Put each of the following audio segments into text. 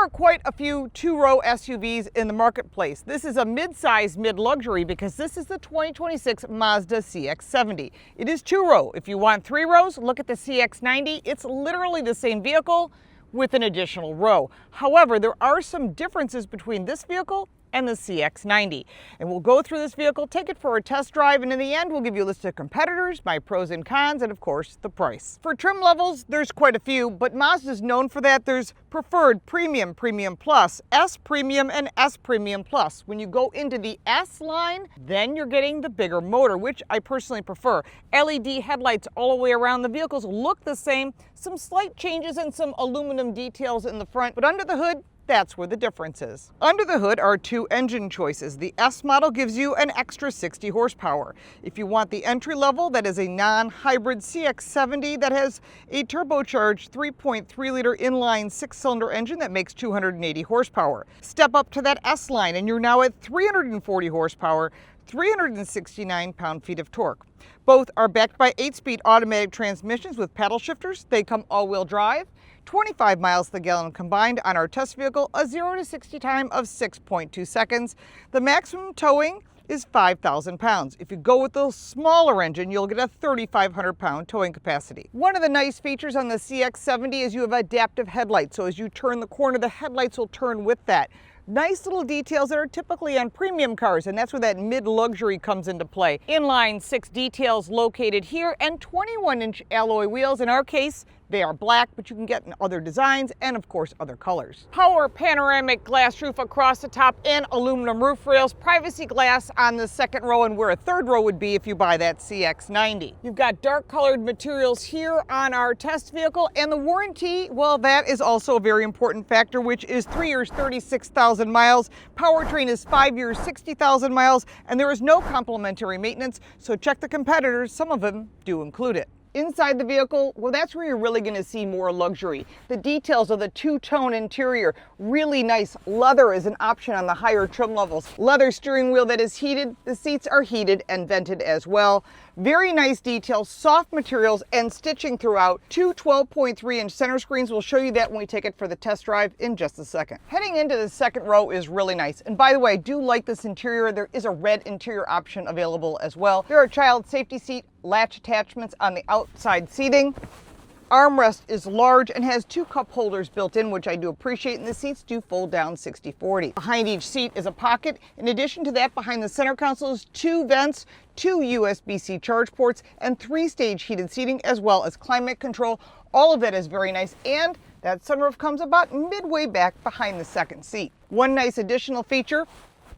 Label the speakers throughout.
Speaker 1: are quite a few two-row SUVs in the marketplace. This is a mid-size, mid-luxury because this is the 2026 Mazda CX-70. It is two-row. If you want three rows, look at the CX-90. It's literally the same vehicle with an additional row. However, there are some differences between this vehicle and the CX-90. And we'll go through this vehicle, take it for a test drive, and in the end, we'll give you a list of competitors, my pros and cons, and of course, the price. For trim levels, there's quite a few, but Mazda's known for that. There's Preferred, Premium, Premium Plus, S Premium, and S Premium Plus. When you go into the S line, then you're getting the bigger motor, which I personally prefer. LED headlights all the way around. The vehicles look the same, some slight changes and some aluminum details in the front, but under the hood, that's where the difference is. Under the hood are two engine choices. The S model gives you an extra 60 horsepower. If you want the entry level, that is a non-hybrid CX-70 that has a turbocharged 3.3-liter inline 6-cylinder engine that makes 280 horsepower. Step up to that S line and you're now at 340 horsepower, 369 pound-feet of torque. Both are backed by 8-speed automatic transmissions with paddle shifters. They come all-wheel drive. 25 miles to the gallon combined on our test vehicle, a 0 to 60 time of 6.2 seconds. The maximum towing is 5,000 pounds. If you go with the smaller engine, you'll get a 3,500 pound towing capacity. One of the nice features on the CX-70 is you have adaptive headlights. So as you turn the corner, the headlights will turn with that. Nice little details that are typically on premium cars, and that's where that mid-luxury comes into play. Inline 6 details located here and 21-inch alloy wheels. In our case, they are black, but you can get in other designs and, of course, other colors. Power panoramic glass roof across the top and aluminum roof rails. Privacy glass on the second row and where a third row would be if you buy that CX-90. You've got dark colored materials here on our test vehicle, and the warranty, well, that is also a very important factor, which is 3 years, 36,000 miles. Powertrain is 5 years, 60,000 miles, and there is no complimentary maintenance, so check the competitors. Some of them do include it. Inside the vehicle, well, that's where you're really going to see more luxury. The details of the two-tone interior, really nice. Leather is an option on the higher trim levels. Leather steering wheel that is heated. The seats are heated and vented as well. Very nice details, soft materials, and stitching throughout. Two 12.3-inch center screens. We'll show you that when we take it for the test drive in just a second. Heading into the second row is really nice. And by the way, I do like this interior. There is a red interior option available as well. There are child safety seat latch attachments on the outside seating. Armrest is large and has two cup holders built in, which I do appreciate, and the seats do fold down 60/40. Behind each seat is a pocket. In addition to that, behind the center console is two vents, two USB-C charge ports, and 3-stage heated seating, as well as climate control. All of that is very nice, and that sunroof comes about midway back behind the second seat. One nice additional feature,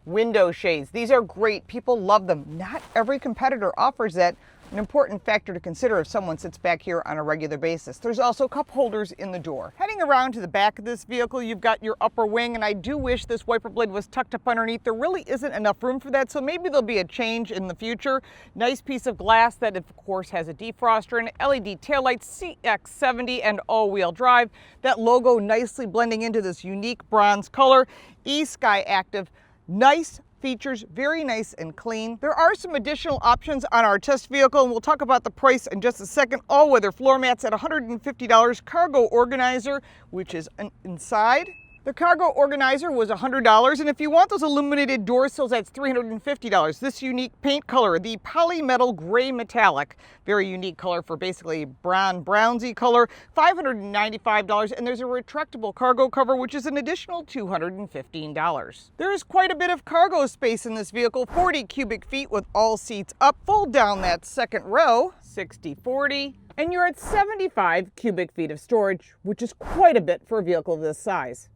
Speaker 1: window shades. These are great. People love them. Not every competitor offers that. An important factor to consider if someone sits back here on a regular basis. There's also cup holders in the door. Heading around to the back of this vehicle, you've got your upper wing, and I do wish this wiper blade was tucked up underneath. There really isn't enough room for that, so maybe there'll be a change in the future. Nice piece of glass that, of course, has a defroster and LED taillights, CX-70 and all-wheel drive. That logo nicely blending into this unique bronze color. eSky Active, nice features, very nice and clean. There are some additional options on our test vehicle, and we'll talk about the price in just a second. All-weather floor mats at $150. Cargo organizer, which is inside. The cargo organizer was $100, and if you want those illuminated door sills, that's $350. This unique paint color, the polymetal gray metallic, very unique color for basically brownsy color, $595, and there's a retractable cargo cover, which is an additional $215. There is quite a bit of cargo space in this vehicle, 40 cubic feet with all seats up. Fold down that second row, 60/40. And you're at 75 cubic feet of storage, which is quite a bit for a vehicle of this size.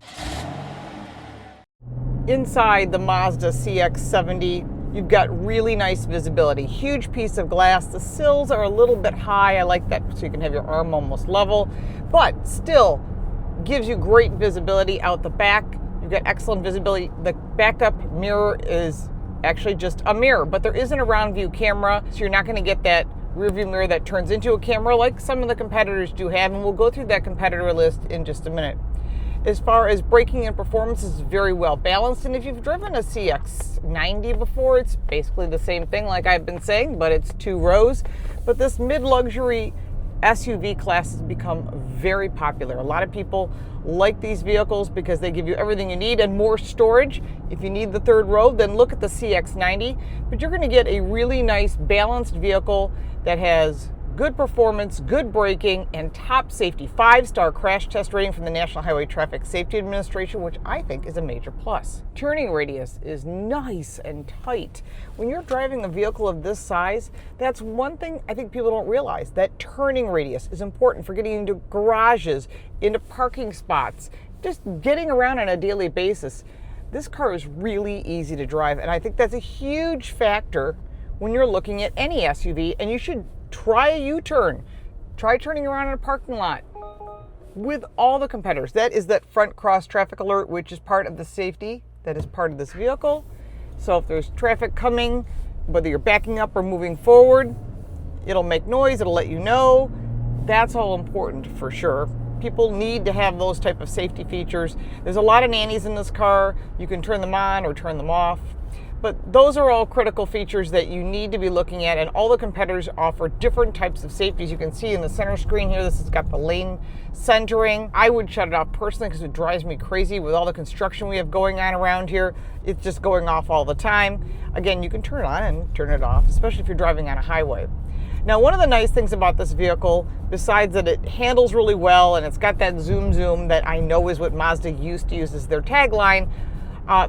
Speaker 1: Inside the Mazda CX-70, you've got really nice visibility. Huge piece of glass. The sills are a little bit high. I like that so you can have your arm almost level, but still gives you great visibility out the back. You've got excellent visibility. The backup mirror is actually just a mirror, but there isn't a round view camera, so you're not going to get that rear view mirror that turns into a camera like some of the competitors do have, and we'll go through that competitor list in just a minute. As far as braking and performance, is very well balanced, and if you've driven a CX-90 before, it's basically the same thing like I've been saying, but it's two rows. But this mid-luxury SUV class has become very popular. A lot of people like these vehicles because they give you everything you need and more storage. If you need the third row, then look at the CX-90. But you're going to get a really nice balanced vehicle that has good performance, good braking, and top safety. 5-star crash test rating from the National Highway Traffic Safety Administration, which I think is a major plus. Turning radius is nice and tight. When you're driving a vehicle of this size, that's one thing I think people don't realize. That turning radius is important for getting into garages, into parking spots, just getting around on a daily basis. This car is really easy to drive, and I think that's a huge factor when you're looking at any SUV, and you should try a U-turn. Try turning around in a parking lot with all the competitors. That is that front cross traffic alert, which is part of the safety that is part of this vehicle. So if there's traffic coming, whether you're backing up or moving forward, it'll make noise, it'll let you know. That's all important for sure. People need to have those type of safety features. There's a lot of nannies in this car. You can turn them on or turn them off. But those are all critical features that you need to be looking at, and all the competitors offer different types of safeties. You can see in the center screen here, this has got the lane centering. I would shut it off personally because it drives me crazy with all the construction we have going on around here. It's just going off all the time. Again, you can turn it on and turn it off, especially if you're driving on a highway. Now, one of the nice things about this vehicle, besides that it handles really well and it's got that zoom that I know is what Mazda used to use as their tagline,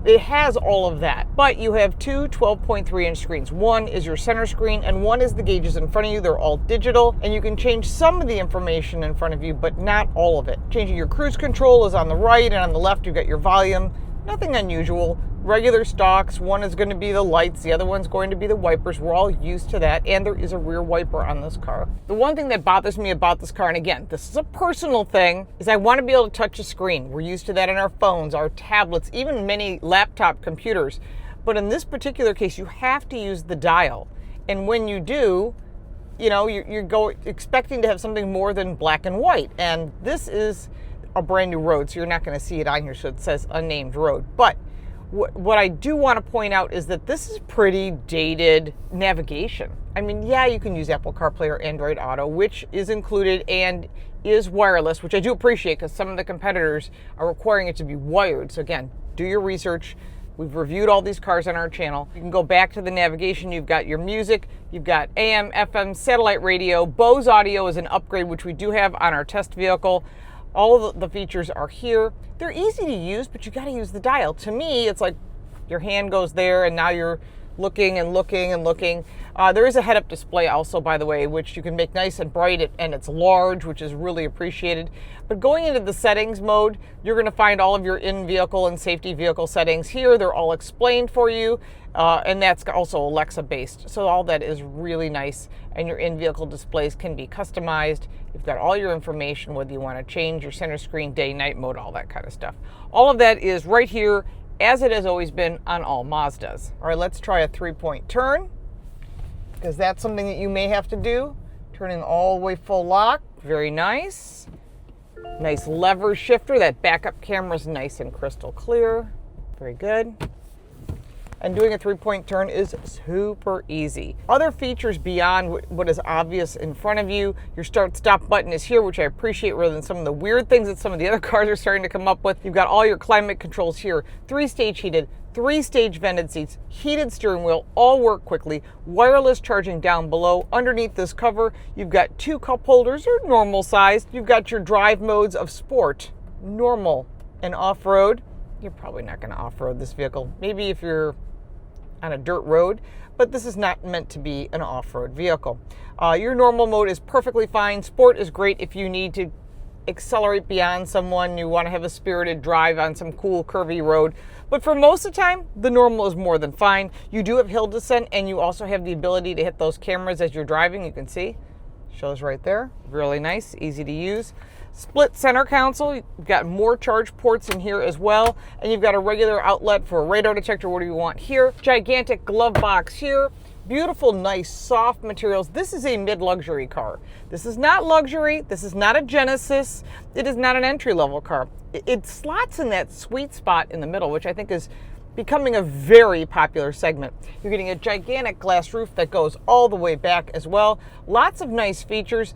Speaker 1: it has all of that, but you have two 12.3-inch screens. One is your center screen and one is the gauges in front of you. They're all digital, and you can change some of the information in front of you, but not all of it. Changing your cruise control is on the right, and on the left you've got your volume. Nothing unusual. Regular stocks. One is going to be the lights, the other one's going to be the wipers. We're all used to that, and there is a rear wiper on this car. The one thing that bothers me about this car, and again, this is a personal thing, is I want to be able to touch a screen. We're used to that in our phones, our tablets, even many laptop computers. But in this particular case, you have to use the dial. And when you do, you know, you're expecting to have something more than black and white. And this is a brand new road, so you're not going to see it on here, so it says unnamed road. But what I do want to point out is that this is pretty dated navigation. I mean, yeah, you can use Apple CarPlay or Android Auto, which is included and is wireless, which I do appreciate because some of the competitors are requiring it to be wired. So again, do your research. We've reviewed all these cars on our channel. You can go back to the navigation. You've got your music. You've got AM, FM, satellite radio. Bose audio is an upgrade, which we do have on our test vehicle. All of the features are here. They're easy to use, but you got to use the dial. To me, it's like your hand goes there and now you're looking and looking and looking. There is a head-up display also, by the way, which you can make nice and bright, and it's large, which is really appreciated. But going into the settings mode, you're going to find all of your in-vehicle and safety vehicle settings here. They're all explained for you, and that's also Alexa-based. So all that is really nice, and your in-vehicle displays can be customized. You've got all your information, whether you want to change your center screen, day, night mode, all that kind of stuff. All of that is right here, as it has always been on all Mazdas. All right, let's try a 3-point turn, because that's something that you may have to do. Turning all the way full lock, very nice. Nice lever shifter. That backup camera is nice and crystal clear. Very good. And doing a 3-point turn is super easy. Other features beyond what is obvious in front of you, your start-stop button is here, which I appreciate rather than some of the weird things that some of the other cars are starting to come up with. You've got all your climate controls here, 3-stage heated, 3-stage vented seats, heated steering wheel, all work quickly, wireless charging down below. Underneath this cover, you've got 2 cup holders, they're normal sized. You've got your drive modes of sport, normal, and off-road. You're probably not going to off-road this vehicle. Maybe if you're on a dirt road, but this is not meant to be an off-road vehicle. Your normal mode is perfectly fine. Sport is great if you need to accelerate beyond someone, you want to have a spirited drive on some cool curvy road. But for most of the time, the normal is more than fine. You do have hill descent, and you also have the ability to hit those cameras as you're driving. You can see, shows right there. Really nice, easy to use. Split center console, you've got more charge ports in here as well, and you've got a regular outlet for a radar detector, whatever you want here. Gigantic glove box here. Beautiful, nice, soft materials. This is a mid-luxury car. This is not luxury. This is not a Genesis. It is not an entry-level car. It slots in that sweet spot in the middle, which I think is becoming a very popular segment. You're getting a gigantic glass roof that goes all the way back as well. Lots of nice features.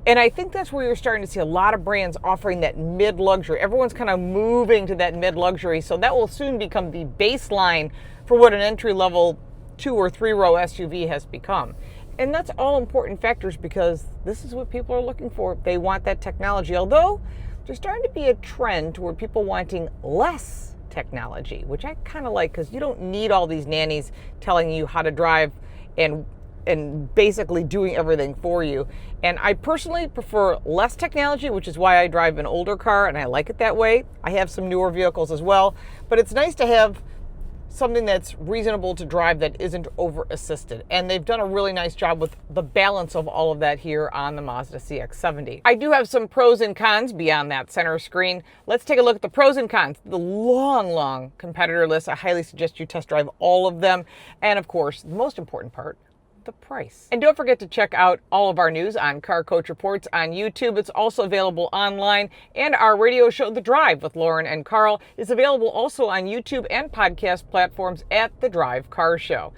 Speaker 1: And I think that's where you're starting to see a lot of brands offering that mid-luxury. Everyone's kind of moving to that mid-luxury, so that will soon become the baseline for what an entry-level 2 or 3 row SUV has become. And that's all important factors because this is what people are looking for. They want that technology, although there's starting to be a trend toward people wanting less technology, which I kind of like because you don't need all these nannies telling you how to drive and basically doing everything for you. And I personally prefer less technology, which is why I drive an older car and I like it that way. I have some newer vehicles as well, but it's nice to have something that's reasonable to drive that isn't over assisted. And they've done a really nice job with the balance of all of that here on the Mazda CX-70. I do have some pros and cons beyond that center screen. Let's take a look at the pros and cons. The long competitor list. I highly suggest you test drive all of them. And of course, the most important part, the price. And don't forget to check out all of our news on Car Coach Reports on YouTube. It's also available online, and our radio show, The Drive with Lauren and Carl, is available also on YouTube and podcast platforms at The Drive Car Show.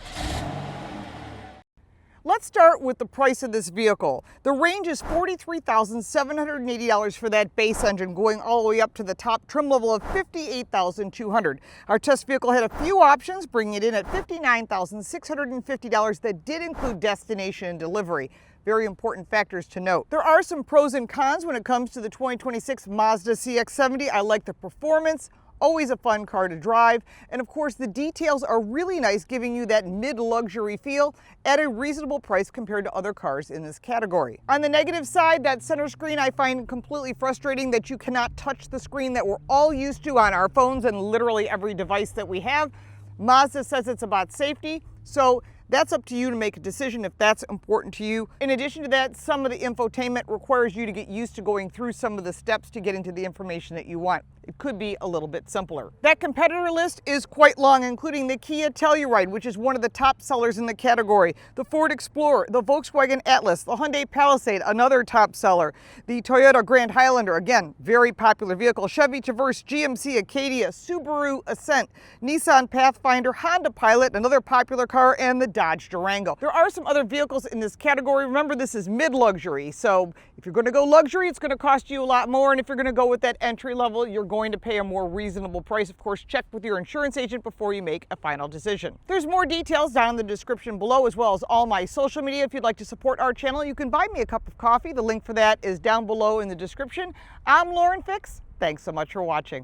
Speaker 1: Let's start with the price of this vehicle. The range is $43,780 for that base engine, going all the way up to the top trim level of $58,200. Our test vehicle had a few options, bringing it in at $59,650 that did include destination and delivery. Very important factors to note. There are some pros and cons when it comes to the 2026 Mazda CX-70. I like the performance. Always a fun car to drive. And of course, the details are really nice, giving you that mid-luxury feel at a reasonable price compared to other cars in this category. On the negative side, that center screen I find completely frustrating, that you cannot touch the screen that we're all used to on our phones and literally every device that we have. Mazda says it's about safety, so that's up to you to make a decision if that's important to you. In addition to that, some of the infotainment requires you to get used to going through some of the steps to get into the information that you want. It could be a little bit simpler. That competitor list is quite long, including the Kia Telluride, which is one of the top sellers in the category, the Ford Explorer, the Volkswagen Atlas, the Hyundai Palisade, another top seller, the Toyota Grand Highlander, again, very popular vehicle, Chevy Traverse, GMC Acadia, Subaru Ascent, Nissan Pathfinder, Honda Pilot, another popular car, and the Dodge Durango. There are some other vehicles in this category. Remember, this is mid-luxury, so if you're going to go luxury, it's going to cost you a lot more, and if you're going to go with that entry level, you're going to pay a more reasonable price. Of course, check with your insurance agent before you make a final decision. There's more details down in the description below, as well as all my social media. If you'd like to support our channel, you can buy me a cup of coffee. The link for that is down below in the description. I'm Lauren Fix. Thanks so much for watching.